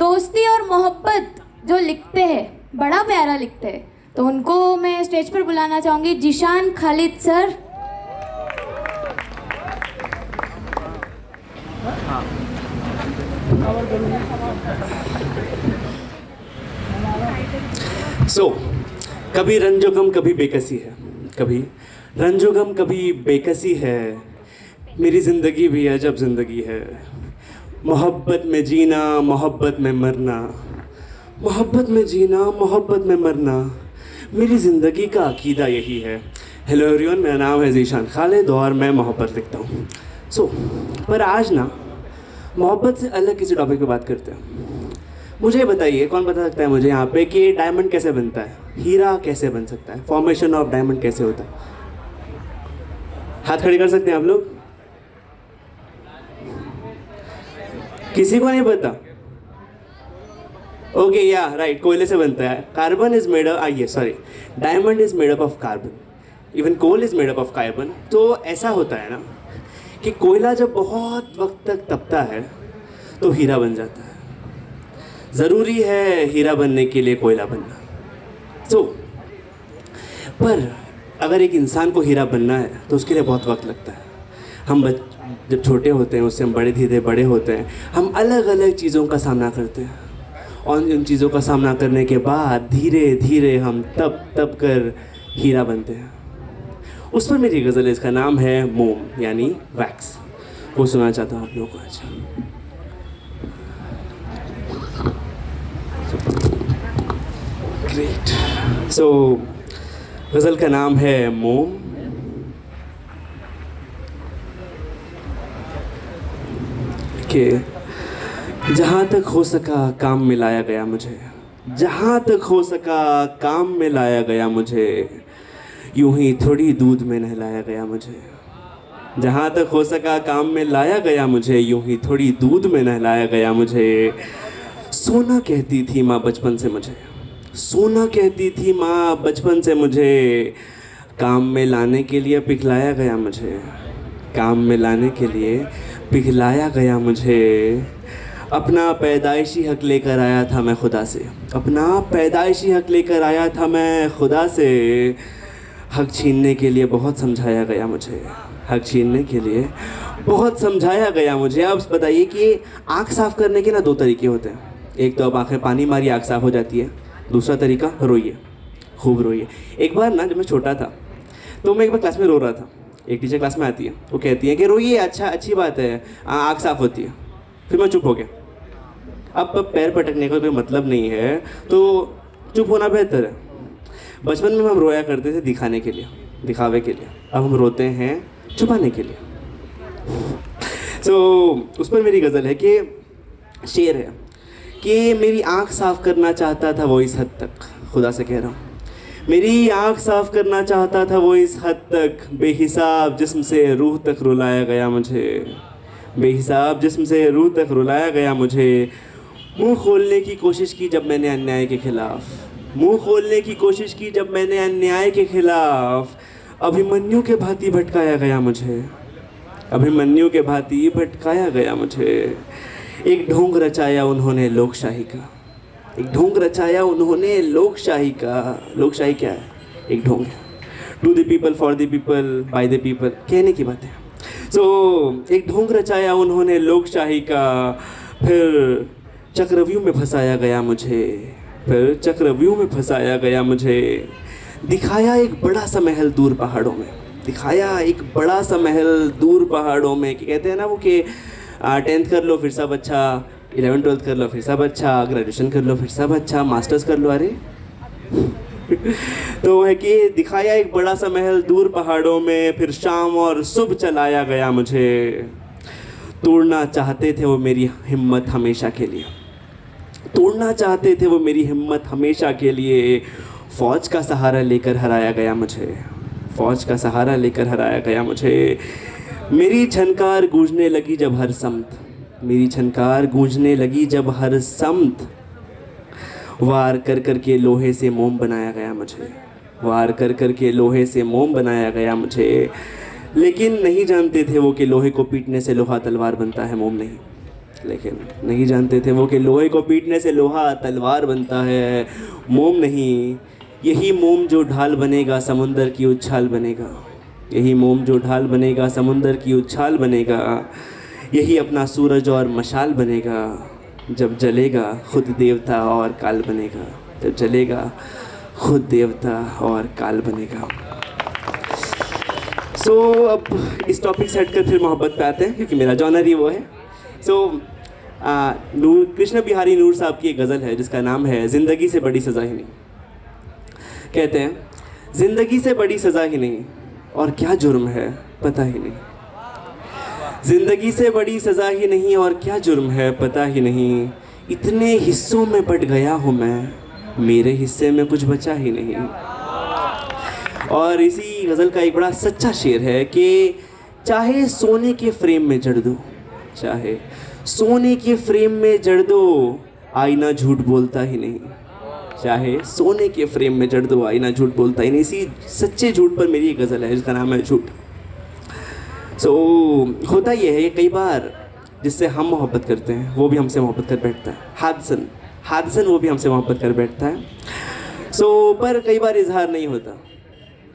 दोस्ती और मोहब्बत जो लिखते हैं बड़ा प्यारा लिखते हैं, तो उनको मैं स्टेज पर बुलाना चाहूँगी। जिशान खालिद सर। कभी रंजो गम कभी बेकसी है, कभी रंजो गम कभी बेकसी है, मेरी ज़िंदगी भी अजब ज़िंदगी है। मोहब्बत में जीना मोहब्बत में मरना, मोहब्बत में जीना मोहब्बत में मरना, मेरी ज़िंदगी का अकीदा यही है। हेलो एवरीवन, मेरा नाम है ज़ीशान खालिद और मैं मोहब्बत लिखता हूँ। पर आज ना मोहब्बत से अलग किसी टॉपिक पे बात करते हैं। मुझे बताइए, कौन बता सकता है मुझे यहाँ पे कि डायमंड कैसे बनता है, हीरा कैसे बन सकता है, फॉर्मेशन ऑफ डायमंड कैसे होता है? हाथ खड़े कर सकते हैं आप लोग? किसी को नहीं पता? ओके, या राइट, कोयले से बनता है। Carbon is made up, diamond is made up of carbon, even coal is made up of carbon. तो ऐसा होता है ना कि कोयला जब बहुत वक्त तक तपता है तो हीरा बन जाता है। ज़रूरी है हीरा बनने के लिए कोयला बनना। पर अगर एक इंसान को हीरा बनना है तो उसके लिए बहुत वक्त लगता है। हम जब छोटे होते हैं, उससे हम बड़े धीरे बड़े होते हैं, हम अलग अलग चीज़ों का सामना करते हैं और इन चीज़ों का सामना करने के बाद धीरे धीरे हम तब कर हीरा बनते हैं। उस पर मेरी गज़ल है, इसका नाम है मोम यानी वैक्स। वो सुनाना चाहता हूँ आप लोगों को आज। ग्रेट। गज़ल का नाम है मोम। कि जहाँ तक हो सका काम में लाया गया मुझे, जहाँ तक हो सका काम में लाया गया मुझे, यूं ही थोड़ी दूध में नहलाया गया मुझे। जहाँ तक हो सका काम में लाया गया मुझे, यूं ही थोड़ी दूध में नहलाया गया मुझे। सोना कहती थी माँ बचपन से मुझे, सोना कहती थी माँ बचपन से मुझे, काम में लाने के लिए पिघलाया गया मुझे, काम में लाने के लिए पिघलाया गया मुझे। अपना पैदाइशी हक लेकर आया था मैं खुदा से, अपना पैदाइशी हक लेकर आया था मैं खुदा से। हक छीनने के लिए बहुत समझाया गया मुझे, हक छीनने के लिए बहुत समझाया गया मुझे। अब बताइए कि आँख साफ़ करने के ना दो तरीके होते हैं। एक तो अब आँखें पानी मारी आँख साफ़ हो जाती है, दूसरा तरीका रोइए, खूब रोइए। एक बार ना जब मैं छोटा था तो मैं एक बार क्लास में रो रहा था। एक टीचर क्लास में आती है, वो कहती है कि रोइए, अच्छा अच्छी बात है, आँख साफ़ होती है। फिर मैं चुप हो गया। अब पैर पटकने का कोई मतलब नहीं है तो चुप होना बेहतर है। बचपन में हम रोया करते थे दिखाने के लिए, दिखावे के लिए। अब हम रोते हैं छुपाने के लिए। उस पर मेरी गज़ल है कि शेर है कि मेरी आँख साफ़ करना चाहता था वो इस हद तक, खुदा से कह रहा हूँ, मेरी आँख साफ़ करना चाहता था वो इस हद तक, बेहिसाब जिस्म से रूह तक रुलाया गया मुझे, बेहिसाब जिस्म से रूह तक रुलाया गया मुझे। मुँह खोलने की कोशिश की जब मैंने अन्याय के ख़िलाफ़, मुँह खोलने की कोशिश की जब मैंने अन्याय के ख़िलाफ़, अभिमन्यु के भांति भटकाया गया मुझे, अभिमन्यु के भांति भटकाया गया मुझे। एक ढोंग रचाया उन्होंने लोकशाही का, एक ढोंग रचाया उन्होंने लोकशाही का। लोकशाही क्या है? एक ढोंग है। To the people, for the people, by the people, कहने की बात है। एक ढोंग रचाया उन्होंने लोकशाही का, फिर चक्रव्यूह में फंसाया गया मुझे, फिर चक्रव्यूह में फंसाया गया मुझे। दिखाया एक बड़ा सा महल दूर पहाड़ों में, दिखाया एक बड़ा सा महल दूर पहाड़ों में। कि कहते हैं ना वो कि 10th कर लो फिर सब अच्छा, 11th 12th कर लो फिर सब अच्छा, ग्रेजुएशन कर लो फिर सब अच्छा, मास्टर्स कर लो। अरे तो है कि दिखाया एक बड़ा सा महल दूर पहाड़ों में, फिर शाम और सुबह चलाया गया मुझे। तोड़ना चाहते थे वो मेरी हिम्मत हमेशा के लिए, तोड़ना चाहते थे वो मेरी हिम्मत हमेशा के लिए। फ़ौज का सहारा लेकर हराया गया मुझे, फ़ौज का सहारा लेकर हराया गया मुझे। मेरी झनकार गूंजने लगी जब हर समत, मेरी झनकार गूंजने लगी जब हर समत। वार कर कर के लोहे से मोम बनाया गया मुझे, वार कर कर के लोहे से मोम बनाया गया मुझे। लेकिन नहीं जानते थे वो कि लोहे को पीटने से लोहा तलवार बनता है, मोम नहीं। लेकिन नहीं जानते थे वो कि लोहे को पीटने से लोहा तलवार बनता है, मोम नहीं। यही मोम जो ढाल बनेगा समुंदर की उछाल बनेगा, यही मोम जो ढाल बनेगा समुंदर की उछाल बनेगा, यही अपना सूरज और मशाल बनेगा, जब जलेगा खुद देवता और काल बनेगा, जब जलेगा खुद देवता और काल बनेगा। सो अब इस टॉपिक से हटकर फिर मोहब्बत पे आते हैं, क्योंकि मेरा जॉनर ही वो है। कृष्ण बिहारी नूर साहब की एक गज़ल है जिसका नाम है ज़िंदगी से बड़ी सज़ा ही नहीं। कहते हैं, ज़िंदगी से बड़ी सज़ा ही नहीं और क्या जुर्म है पता ही नहीं, ज़िंदगी से बड़ी सज़ा ही नहीं और क्या जुर्म है पता ही नहीं, इतने हिस्सों में बट गया हूँ मैं, मेरे हिस्से में कुछ बचा ही नहीं। और इसी गज़ल का एक बड़ा सच्चा शेर है कि चाहे सोने के फ्रेम में जड़ दो, चाहे सोने के फ्रेम में जड़ दो, आईना झूठ बोलता ही नहीं, चाहे सोने के फ्रेम में जड़ दो, आईना झूठ बोलता ही नहीं। इसी सच्चे झूठ पर मेरी एक गज़ल है जिसका नाम है झूठ। होता यह है कि कई बार जिससे हम मोहब्बत करते हैं वो भी हमसे मोहब्बत कर बैठता है, हादसन वो भी हमसे मोहब्बत कर बैठता है। पर कई बार इजहार नहीं होता,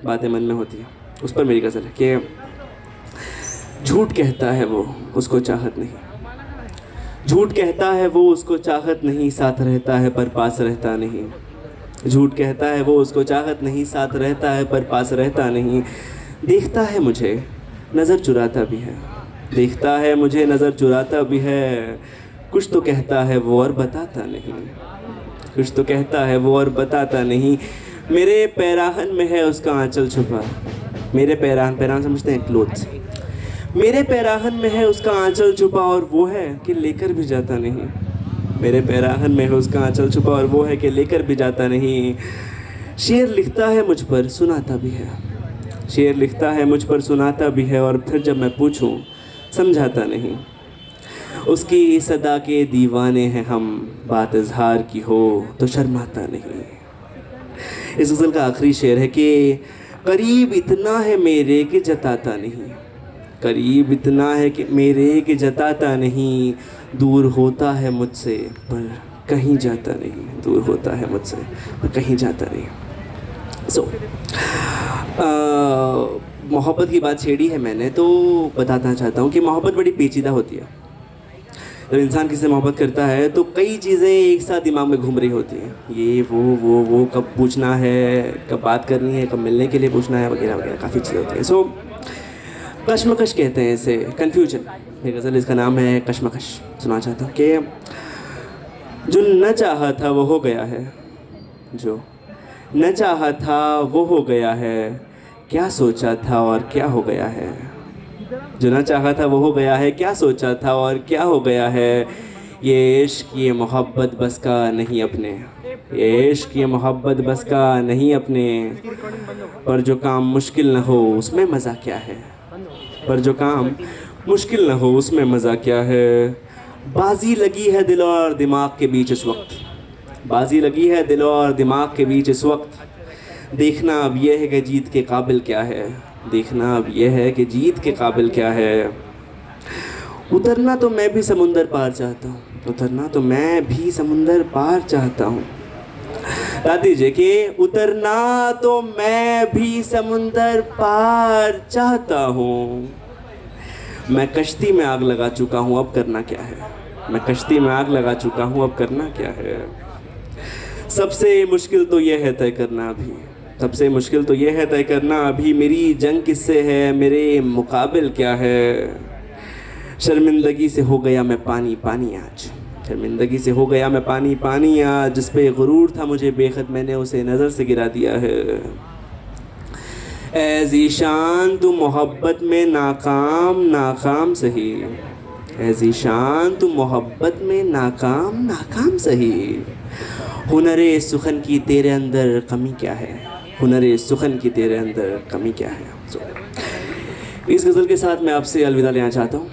बातें मन में होती हैं। उस पर मेरी गज़ल है कि झूठ कहता है वो उसको चाहत नहीं, झूठ कहता है वो उसको चाहत नहीं, साथ रहता है पर पास रहता नहीं, झूठ कहता है वो उसको चाहत नहीं, साथ रहता है पर पास रहता नहीं, देखता है मुझे नज़र चुराता भी है, देखता है मुझे नज़र चुराता भी है, कुछ तो कहता है वो और बताता नहीं, कुछ तो कहता है वो और बताता नहीं, मेरे पैराहन में है उसका आंचल छुपा, मेरे पैराहन समझते हैं क्लोथ्स, मेरे पैराहन में है उसका आंचल छुपा और वो है कि लेकर भी जाता नहीं, मेरे पैराहन में है उसका आंचल छुपा और वो है कि लेकर भी जाता नहीं, शेर लिखता है मुझ पर सुनाता भी है, शेर लिखता है मुझ पर सुनाता भी है, और फिर जब मैं पूछूं समझाता नहीं, उसकी सदा के दीवाने हैं हम, बात इजहार की हो तो शर्माता नहीं। इस गज़ल का आखिरी शेर है कि करीब इतना है मेरे कि जताता नहीं, करीब इतना है कि मेरे कि जताता नहीं, दूर होता है मुझसे पर कहीं जाता नहीं, दूर होता है मुझसे पर कहीं जाता नहीं। मोहब्बत की बात छेड़ी है मैंने तो बताना चाहता हूँ कि मोहब्बत बड़ी पेचीदा होती है। जब इंसान किसी से मोहब्बत करता है तो कई चीज़ें एक साथ दिमाग में घूम रही होती हैं, ये वो कब पूछना है, कब बात करनी है, कब मिलने के लिए पूछना है, वगैरह वगैरह काफ़ी चीज़ें होती हैं। कश्मकश कहते हैं इसे, कन्फ्यूजन। ये गज़ल इसका नाम है कश्मकश। सुना चाहता हूँ कि जो न चाहा था वो हो गया है, जो न चाहा था वो हो गया है, क्या सोचा था और क्या हो गया है, जो न चाहा था वो हो गया है, क्या सोचा था और क्या हो गया है, ये इश्क ये मोहब्बत बस का नहीं अपने, ये इश्क ये मोहब्बत बस का नहीं अपने, पर जो काम मुश्किल न हो उसमें मज़ा क्या है, पर जो काम मुश्किल न हो उसमें मज़ा क्या है, बाजी लगी है दिल और दिमाग के बीच इस वक्त, बाजी लगी है दिल और दिमाग के बीच इस वक्त, देखना अब यह है कि जीत के काबिल क्या है, देखना अब यह है कि जीत के काबिल क्या है, उतरना तो मैं भी समुंदर पार चाहता हूँ, उतरना तो मैं भी समुंदर पार चाहता हूँ, बता दीजिए कि उतरना तो मैं भी समुंदर पार चाहता हूँ, मैं कश्ती में आग लगा चुका हूँ अब करना क्या है, मैं कश्ती में आग लगा चुका हूँ अब करना क्या है, सबसे मुश्किल तो यह है तय करना अभी, सबसे मुश्किल तो यह है तय करना अभी, मेरी जंग किससे है मेरे मुकाबिल क्या है, शर्मिंदगी से हो गया मैं पानी पानी आज, शर्मिंदगी से हो गया मैं पानी पानी आज, जिस पे गुरूर था मुझे बेखद मैंने उसे नज़र से गिरा दिया है, ऐ ज़ीशान तू मोहब्बत में नाकाम नाकाम सही, ऐ ज़ीशान तू मोहब्बत में नाकाम नाकाम सही, हुनरे सुखन की तेरे अंदर कमी क्या है, हुनरे सुखन की तेरे अंदर कमी क्या है। इस गज़ल के साथ मैं आपसे अलविदा लेना चाहता हूँ।